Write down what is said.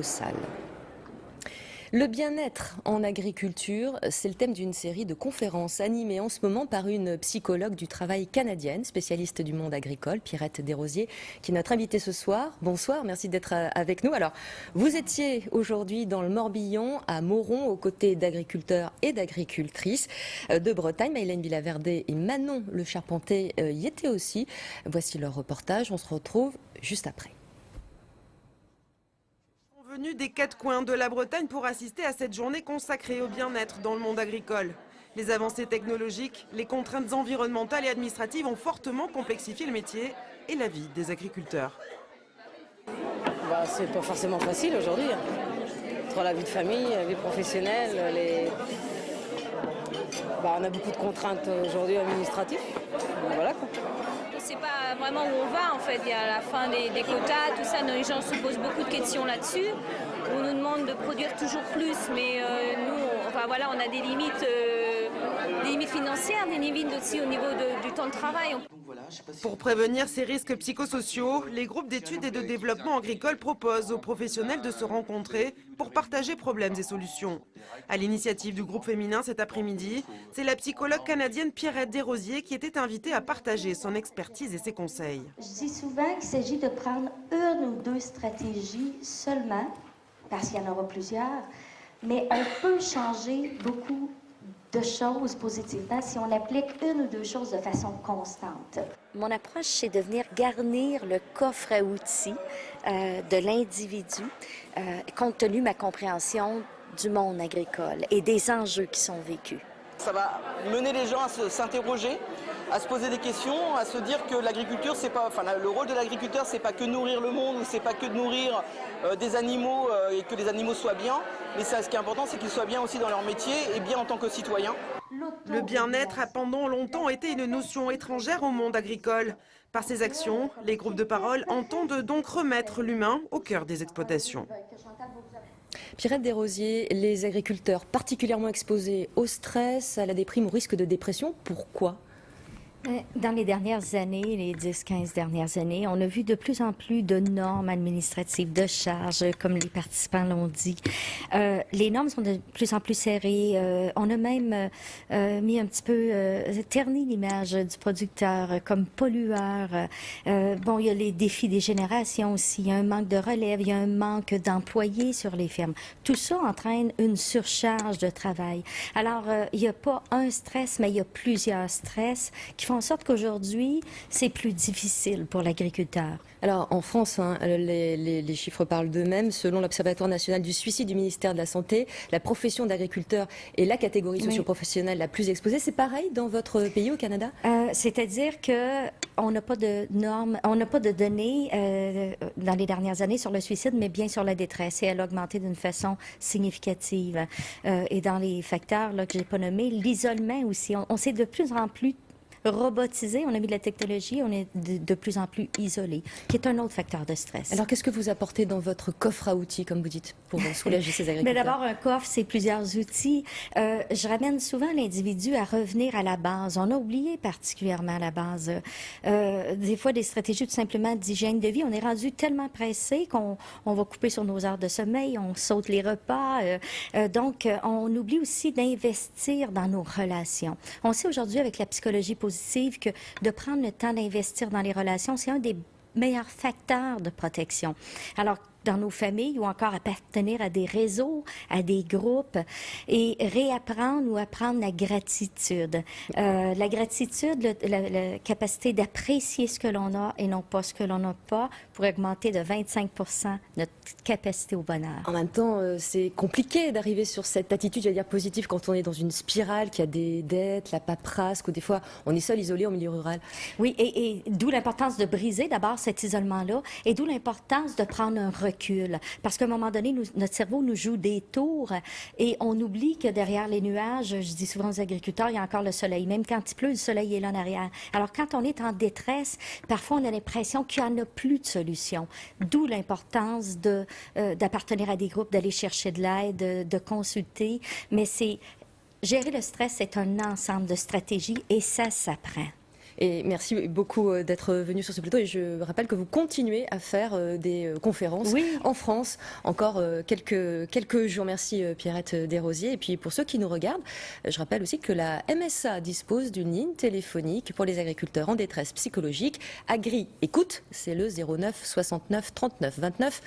Salle. Le bien-être en agriculture, c'est le thème d'une série de conférences animées en ce moment par une psychologue du travail canadienne, spécialiste du monde agricole, Pierrette Desrosiers, qui est notre invitée ce soir. Bonsoir, merci d'être avec nous. Alors, vous étiez aujourd'hui dans le Morbihan, à Mauron, aux côtés d'agriculteurs et d'agricultrices de Bretagne. Maëlène Villaverde et Manon Le Charpentier y étaient aussi. Voici leur reportage. On se retrouve juste après. Venus des quatre coins de la Bretagne pour assister à cette journée consacrée au bien-être dans le monde agricole. Les avancées technologiques, les contraintes environnementales et administratives ont fortement complexifié le métier et la vie des agriculteurs. C'est pas forcément facile aujourd'hui. Entre la vie de famille, la vie professionnelle, on a beaucoup de contraintes aujourd'hui administratives. Voilà quoi. C'est pas vraiment où on va en fait, il y a la fin des quotas, tout ça, les gens se posent beaucoup de questions là-dessus. On nous demande de produire toujours plus, mais on a des limites financières, des limites aussi au niveau du temps de travail. Pour prévenir ces risques psychosociaux, les groupes d'études et de développement agricole proposent aux professionnels de se rencontrer pour partager problèmes et solutions. À l'initiative du groupe féminin cet après-midi, c'est la psychologue canadienne Pierrette Desrosiers qui était invitée à partager son expertise et ses conseils. Je dis souvent qu'il s'agit de prendre une ou deux stratégies seulement, parce qu'il y en aura plusieurs, mais on peut changer beaucoup de choses positivement si on applique une ou deux choses de façon constante. Mon approche, c'est de venir garnir le coffre à outils de l'individu, compte tenu de ma compréhension du monde agricole et des enjeux qui sont vécus. Ça va mener les gens à s'interroger, à se poser des questions, à se dire que l'agriculture, le rôle de l'agriculteur, c'est pas que nourrir le monde, ou c'est pas que de nourrir des animaux et que les animaux soient bien. Mais ce qui est important, c'est qu'ils soient bien aussi dans leur métier et bien en tant que citoyens. Le bien-être a pendant longtemps été une notion étrangère au monde agricole. Par ces actions, les groupes de parole entendent donc remettre l'humain au cœur des exploitations. Pierrette Desrosiers, les agriculteurs particulièrement exposés au stress, à la déprime, au risque de dépression, pourquoi ? Dans les dernières années, les 10-15 dernières années, on a vu de plus en plus de normes administratives, de charges, comme les participants l'ont dit. Les normes sont de plus en plus serrées. On a même mis un petit peu terni l'image du producteur comme pollueur. Il y a les défis des générations aussi. Il y a un manque de relève, il y a un manque d'employés sur les fermes. Tout ça entraîne une surcharge de travail. Alors, il n'y a pas un stress, mais il y a plusieurs stress qui font en sorte qu'aujourd'hui, c'est plus difficile pour l'agriculteur. Alors, en France, les chiffres parlent d'eux-mêmes. Selon l'Observatoire national du suicide du ministère de la Santé, la profession d'agriculteur est la catégorie socio-professionnelle la plus exposée. C'est pareil dans votre pays, au Canada? C'est-à-dire que on n'a pas de normes, on n'a pas de données dans les dernières années sur le suicide, mais bien sur la détresse. Et elle a augmenté d'une façon significative. Et dans les facteurs que j'ai pas nommés, l'isolement aussi. On sait de plus en plus robotisé, on a mis de la technologie, on est de plus en plus isolé, qui est un autre facteur de stress. Alors, qu'est-ce que vous apportez dans votre coffre à outils, comme vous dites, pour soulager ces agriculteurs? Mais d'abord, un coffre, c'est plusieurs outils. Je ramène souvent l'individu à revenir à la base. On a oublié particulièrement la base. Des fois, des stratégies tout simplement d'hygiène de vie. On est rendu tellement pressé qu'on va couper sur nos heures de sommeil, on saute les repas. Donc, on oublie aussi d'investir dans nos relations. On sait aujourd'hui, avec la psychologie positive, que de prendre le temps d'investir dans les relations, c'est un des meilleurs facteurs de protection. Alors, dans nos familles ou encore appartenir à des réseaux, à des groupes et réapprendre ou apprendre la gratitude. La gratitude, la capacité d'apprécier ce que l'on a et non pas ce que l'on n'a pas pour augmenter de 25% notre capacité au bonheur. En même temps, c'est compliqué d'arriver sur cette attitude, j'allais dire positive, quand on est dans une spirale, qu'il y a des dettes, la paperasse, que des fois on est seul, isolé en milieu rural. Oui, et d'où l'importance de briser d'abord cet isolement-là et d'où l'importance de prendre un recul. Parce qu'à un moment donné, notre cerveau nous joue des tours et on oublie que derrière les nuages, je dis souvent aux agriculteurs, il y a encore le soleil. Même quand il pleut, le soleil est là en arrière. Alors quand on est en détresse, parfois on a l'impression qu'il n'y en a plus de solution. D'où l'importance d'appartenir à des groupes, d'aller chercher de l'aide, de consulter. Mais gérer le stress, c'est un ensemble de stratégies et ça s'apprend. Et merci beaucoup d'être venu sur ce plateau. Et je rappelle que vous continuez à faire des conférences en France encore quelques jours. Merci Pierrette Desrosiers. Et puis pour ceux qui nous regardent, je rappelle aussi que la MSA dispose d'une ligne téléphonique pour les agriculteurs en détresse psychologique. Agri Écoute, c'est le 09 69 39 29